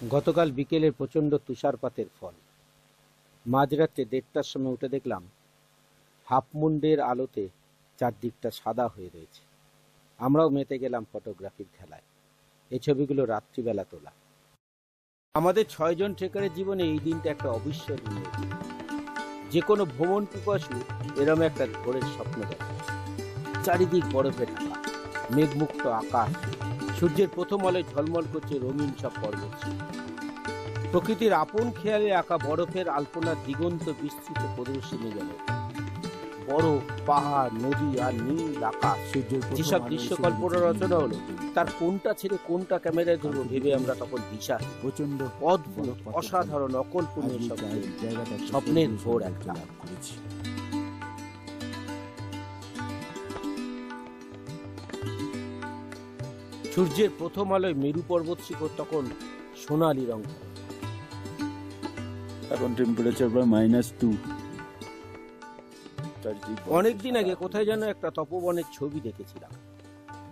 গতকাল বিকেলের প্রচণ্ড তুষারপাতের ফল। মাঝরাতে 1:30টার সময় উঠে দেখলাম হাফমুন্ডের আলোতে চারদিকটা সাদা হয়ে রয়েছে। আমরাও মেতে গেলাম ফটোগ্রাফির খেলায়। এই ছবিগুলো রাত্রিবেলা তোলা। আমাদের 6 জন ট্রেকারের জীবনে এই দিনটা একটা অবিস্মরণীয় দিন। যে কোনো ভ্রমণ পিপাসু এরম একটা ভোরের স্বপ্ন দেখে। চারিদিক বরফে ঢাকা, মেঘমুক্ত আকাশ, সূর্যের প্রথম আলোয় ঝলমল করছে রঙিন সব পর্বত। প্রকৃতির আপন খেয়ালে আঁকা বরফের আলপনার দিগন্ত বিস্তৃত প্রদর্শনী গেল। বরফ, পাহাড়, নদী আর নীল আকাশ, যেসব দৃশ্যকল্পনা রচনা হলো তার কোনটা ছেড়ে কোনটা ক্যামেরায় ধরবো ভেবে আমরা তখন দিশাহীন। প্রচন্ড অদ্ভুত, অসাধারণ, অকল্পনীয় স্বপ্নের ভোর একটা। সূর্যের প্রথম আলোয় মেরু পর্বত শিখর তখন সোনালী রঙ। এখন টেম্পারেচার প্রায় -2। অনেকদিন আগে কোথায় যেন একটা তপবনের ছবি দেখেছিলাম,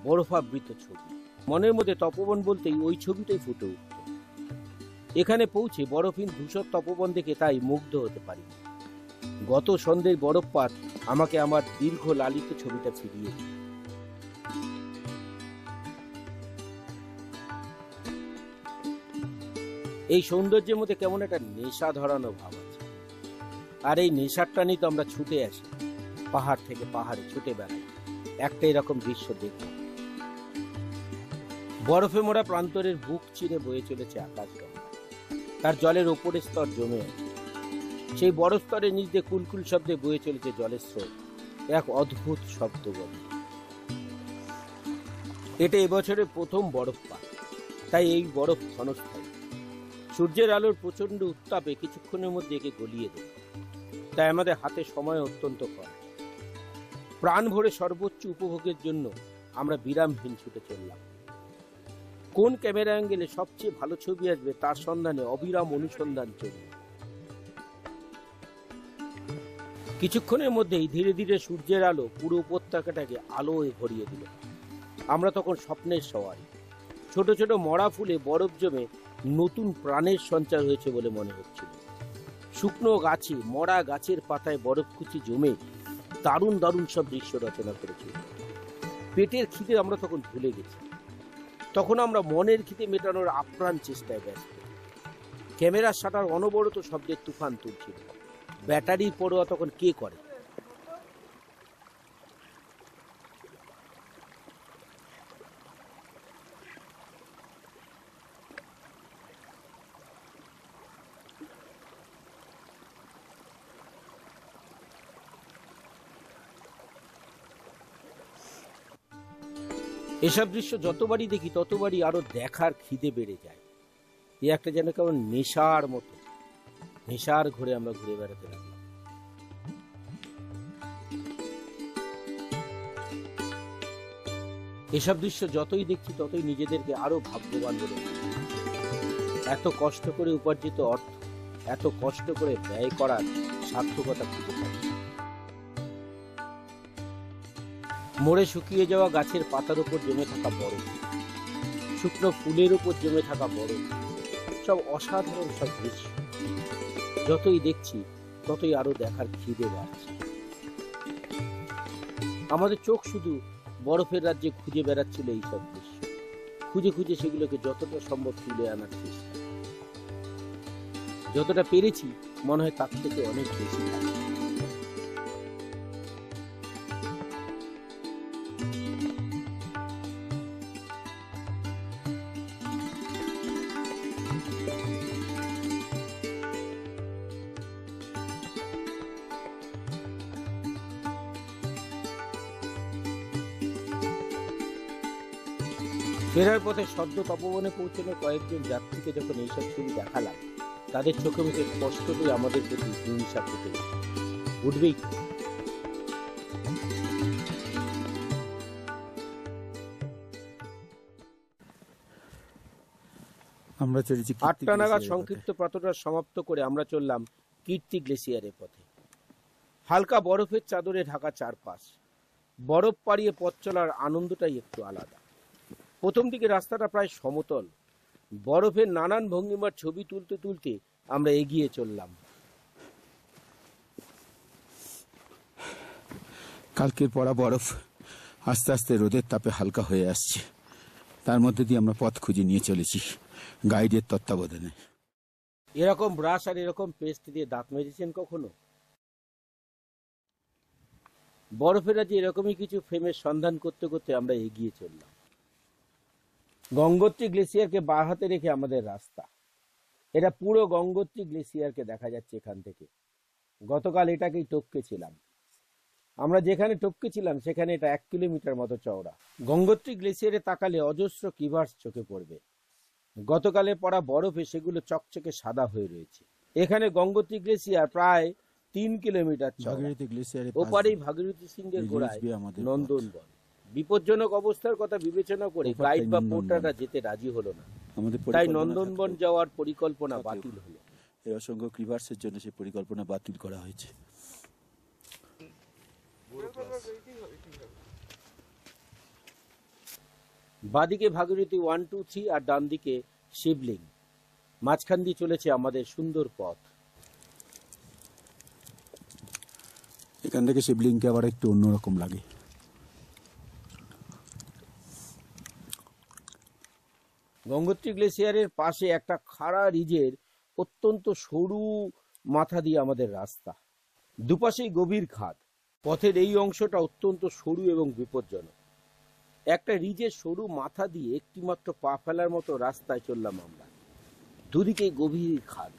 বরফাবৃত ছবি। মনের মধ্যে তপবন বলতেই ওই ছবিটাই ফুটে উঠত। এখানে পৌঁছে বরফহীন ধূসর তপবন দেখে তাই মুগ্ধ হতে পারি। গত সন্ধ্যের বরফপাত আমাকে আমার দীর্ঘ লালিত ছবিটা ফিরিয়ে দিল। এই সৌন্দর্যের মধ্যে কেমন একটা নেশা ধরানো ভাব আছে। আর এই নেশারটা নিয়ে তো আমরা ছুটে আসি, পাহাড় থেকে পাহাড়ে ছুটে বেড়াই একটা এরকম দৃশ্য দেখব। বরফে মোড়া প্রান্তরের বুক চিরে বয়ে চলেছে আকাশগঙ্গা। তার জলের ওপরের স্তর জমে আছে। সেই বড় স্তরের নিচ দিয়ে কুলকুল শব্দে বয়ে চলেছে জলের স্রোত, এক অদ্ভুত শব্দবন। এটা এবছরের প্রথম বরফপাত, তাই এই বরফ ক্ষণস্থায়ী। সূর্যের আলোর প্রচন্ড উত্তাপে কিছুক্ষণের মধ্যে একে গলিয়ে দেয়, তাই আমাদের হাতে সময় অত্যন্ত কম। প্রাণ ভরে সর্বোচ্চ উপভোগের জন্য আমরা বিরামহীন ছুটে চললাম। কোন ক্যামেরা অ্যাঙ্গেলে সবচেয়ে ভালো ছবি আসবে তার সন্ধানে অবিরাম অনুসন্ধান চলল। কিছুক্ষণের মধ্যেই ধীরে ধীরে সূর্যের আলো পুরো উপত্যকাটাকে আলোয় ভরিয়ে দিল। আমরা তখন স্বপ্নের সওয়ারি। ছোট ছোট মরা ফুলে বরফ জমে নতুন প্রাণের সঞ্চার হয়েছে বলে মনে হচ্ছিল। শুকনো গাছে, মরা গাছের পাতায় বরফকুচি জমে দারুণ দারুণ সব দৃশ্য রচনা করেছিল। পেটের খিদে আমরা তখন ভুলে গেছি। তখন আমরা মনের খিদে মেটানোর আপ্রাণ চেষ্টায় ব্যস্ত। ক্যামেরার শাটার অনবরত শব্দের তুফান তুলছিল। ব্যাটারির পরোয়া তখন কে করে? এসব দৃশ্য যতবারই দেখি ততবারই আরো দেখার খিদে বেড়ে যায়। এ একটা যেন কেমন নেশার মতো। নেশার ঘুরে আমরা ঘুরে বেড়াতে লাগলাম। এসব দৃশ্য যতই দেখছি ততই নিজেদেরকে আরো ভাগ্যবান বলে মনে হয়। এত কষ্ট করে উপার্জিত অর্থ এত কষ্ট করে ব্যয় করার সার্থকতা খুঁজে পাই। মরে শুকিয়ে যাওয়া গাছের পাতার উপর জমে থাকা বরফ, শুকনো ফুলের উপর জমে থাকা বরফ, সব অসাধারণ সব দৃশ্য। যতই দেখছি ততই আরো দেখার খিদে বাড়ছে। আমাদের চোখ শুধু বরফের রাজ্যে খুঁজে বেড়াচ্ছিল এই সব দৃশ্য। খুঁজে খুঁজে সেগুলোকে যতটা সম্ভব তুলে আনার চেষ্টা। যতটা পেরেছি মনে হয় তার থেকে অনেক বেশি। ফেরার পথে সদ্য তপবনে পৌঁছানো কয়েকজন যাত্রীকে যখন এইসব ছবি দেখালাম, তাদের চোখে মুখে স্পষ্টতই আমাদের প্রতি হিংসা ফুটে উঠবেই। আমরা চলেছি 8টা নাগাদ সংক্ষিপ্ত পাতটা সমাপ্ত করে আমরা চললাম কীর্তি গ্লেসিয়ারের পথে। হালকা বরফের চাদরে ঢাকা চারপাশ। বরফ পাড়িয়ে পথ চলার আনন্দটাই একটু আলাদা। প্রথম দিকে রাস্তাটা প্রায় সমতল, বরফের নানান ভঙ্গিমার ছবি তুলতে তুলতে আমরা এগিয়ে চললাম। কালকের পড়া বরফ আস্তে আস্তে রোদের তাপে হালকা হয়ে আসছে। তার মধ্যে দিয়ে আমরা পথ খুঁজে নিয়ে চলেছি গাইডের তত্ত্বাবধানে। এরকম ব্রাশ আর এরকম পেস্ট দিয়ে দাঁত মেজেছেন কখনো? বরফের রাজ্যে এরকমই কিছু ফ্রেমের সন্ধান করতে করতে আমরা এগিয়ে চললাম। গঙ্গোত্রী গ্লেসিয়ারকে বাঁ হাতে রেখে আমাদের রাস্তা। এটা পুরো গঙ্গোত্রী গ্লেসিয়ারকে দেখা যাচ্ছে এখান থেকে। গতকাল এটাকেই টপকেছিলাম। আমরা যেখানে টপকেছিলাম সেখানে এটা 1 কিলোমিটার মতো চওড়া। গঙ্গোত্রী গ্লেসিয়ারে তাকালে অজস্র কিভার্স চোখে পড়বে। গতকালে পড়া বরফে সেগুলো চকচকে সাদা হয়ে রয়েছে। এখানে গঙ্গোত্রী গ্লেসিয়ার প্রায় 3 কিলোমিটার চওড়া। ওপারেই ভাগীরথী সিংহের গোড়ায় নন্দনবন। বিপজ্জনক অবস্থার কথা বিবেচনা করে গাইড বা পোর্টাররা যেতে রাজি হলো না, তাই নন্দনবন যাওয়ার পরিকল্পনা বাতিল হলো। এই অসংখ্য ক্রিভার্সের জন্য সেই পরিকল্পনা বাতিল করা হয়েছে। বাদিকে ভাগীরথী 1, 2, 3 আর ডান দিকে শিবলিং। মাঝখান দিয়ে চলেছে আমাদের সুন্দর পথ। এখান থেকে শিবলিংকে আবার একটু অন্যরকম লাগে। গঙ্গোত্রী গ্লেসিয়ারের পাশে একটা খাড়া রিজের অত্যন্ত সরু মাথা দিয়ে আমাদের রাস্তা। দুপাশেই গভীর খাদ। পথের এই অংশটা অত্যন্ত সরু এবং বিপজ্জনক। একটা রিজের সরু মাথা দিয়ে একটিমাত্র পা ফেলার মতো রাস্তায় চললাম আমরা। দুদিকে গভীর খাদ।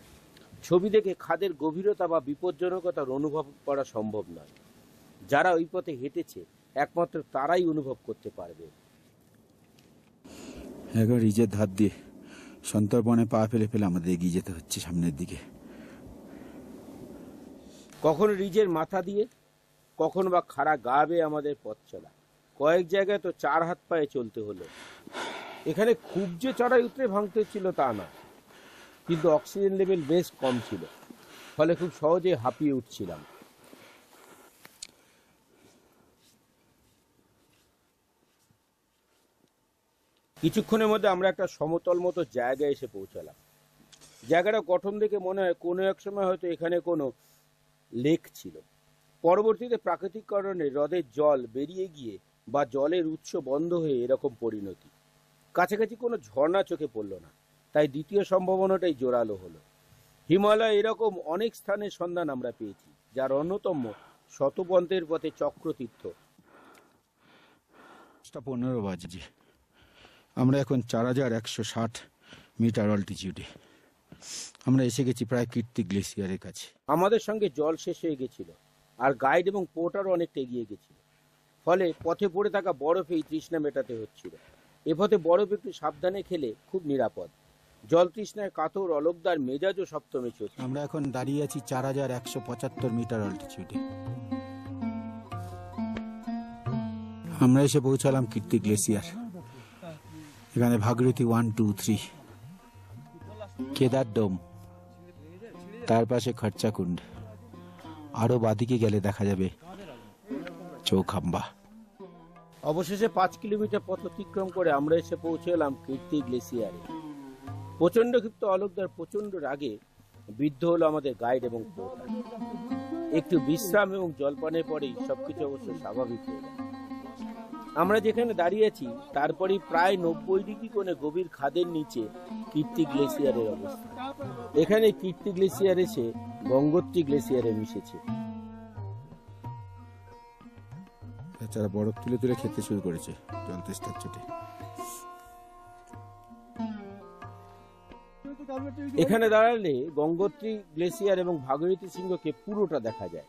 ছবি দেখে খাদের গভীরতা বা বিপজ্জনকতার অনুভব করা সম্ভব নয়। যারা ওই পথে হেঁটেছে একমাত্র তারাই অনুভব করতে পারবে। এখন রিজের ধার দিয়ে সন্তর্পণে পা ফেলে ফেলে আমাদের এগিয়ে যেতে হচ্ছে সামনের দিকে। কখনো রিজের মাথা দিয়ে, কখনো বা খাড়া গা বেয়ে আমাদের পথ চলা। কয়েক জায়গায় তো 4 হাত পায়ে চলতে হলো। এখানে খুব যে চড়াই উতরে ভাঙতে ছিল তা না, কিন্তু অক্সিজেন লেভেল বেশ কম ছিল, ফলে খুব সহজে হাঁপিয়ে উঠছিলাম। কিছুক্ষণের মধ্যে আমরা একটা সমতল মতো জায়গায় এসে পৌঁছালাম। জায়গাটা গঠন দেখে মনে হয় কোনো এক সময় হয়তো এখানে কোনো লেক ছিল। পরবর্তীতে প্রাকৃতিক কারণে হ্রদের জল বেরিয়ে গিয়ে বা জলের উৎস বন্ধ হয়ে এরকম পরিণতি। কাছাকাছি কোনো ঝর্ণা চোখে পড়ল না, তাই দ্বিতীয় সম্ভাবনাটাই জোরালো হলো। হিমালয়ে এরকম অনেক স্থানের সন্ধান আমরা পেয়েছি, যার অন্যতম শতপন্থের পথে চক্রতীর্থ। 15 বাজে। আমরা এখন 4160 মিটার অল্টিটিউডে। আমরা এসে গেছি প্রায় কীর্তি গ্লেসিয়ারের কাছে। আমাদের সঙ্গে জল শেষ হয়ে গেছিল, আর গাইড এবং পোর্টারও অনেকটা এগিয়ে গেছিল, ফলে পথে পড়ে থাকা বরফেই তৃষ্ণা মেটাতে হচ্ছিল। এ পথে বরফ একটু সাবধানে খেলে খুব নিরাপদ। জল তৃষ্ণায় কাতর অলোকদার মেজাজও সপ্তমে চলছে। আমরা এখন দাঁড়িয়ে আছি 4175 মিটার অল্টিটিউডে। আমরা এসে পৌঁছালাম কীর্তি গ্লেসিয়ার। এখানে ভাগীরথী 1, 2, 3, কেদার ডোম, তার পাশে খরচাকুণ্ড। আরো বাদিকে গেলে দেখা যাবে চৌখাম্বা। অবশেষে 5 কিলোমিটার পথ অতিক্রম করে আমরা এসে পৌঁছলাম কীর্তি গ্লেসিয়ারে। প্রচন্ড ক্ষিপ্ত অলোকদার প্রচন্ড রাগে বিদ্ধ হলো আমাদের গাইড এবং পোর্টার। একটু বিশ্রাম এবং জলপানের পরেই সবকিছু অবশ্য স্বাভাবিক হয়ে গেল। আমরা যেখানে দাঁড়িয়ে আছি তারপরই প্রায় 90 ডিগ্রি কোণে গভীর খাদের নিচে কীর্তি গ্লেসিয়ারের অবস্থান। এখানে কীর্তি গ্লেসিয়ার এসে গঙ্গোত্রী গ্লেসিয়ারে মিশেছে। বাচ্চারা বরফ তুলে তুলে খেতে শুরু করেছে জল তেষ্টার চোটে। এখানে দাঁড়ালে গঙ্গোত্রী গ্লেসিয়ার এবং ভাগীরথী শৃঙ্গকে পুরোটা দেখা যায়।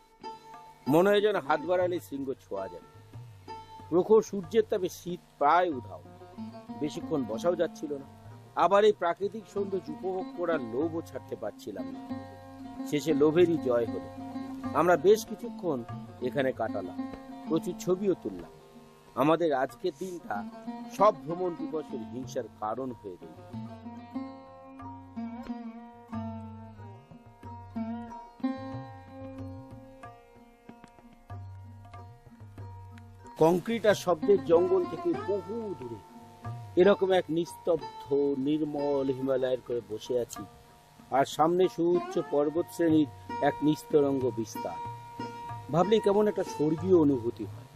মনে হয় যেন হাত বাড়ালে শৃঙ্গ ছোঁয়া যায়। প্রখর সূর্যের তাপে শীত প্রায় উধাও, বেশিক্ষণ বসাও যাচ্ছিল না। আবার এই প্রাকৃতিক সৌন্দর্য উপভোগ করার লোভও ছাড়তে পারছিলাম না। শেষে লোভেরই জয় হলো। আমরা বেশ কিছুক্ষণ এখানে কাটালাম, প্রচুর ছবিও তুললাম। আমাদের আজকের দিনটা সব ভ্রমণ দিবসের হিংসার কারণ হয়ে রইল। কংক্রিট আর শব্দের জঙ্গল থেকে বহু দূরে এরকম এক নিস্তব্ধ নির্মল হিমালয়ের করে বসে আছি, আর সামনে সুউচ্চ পর্বত শ্রেণীর এক নিস্তরঙ্গ বিস্তার। ভাবলেই কেমন একটা স্বর্গীয় অনুভূতি হয়।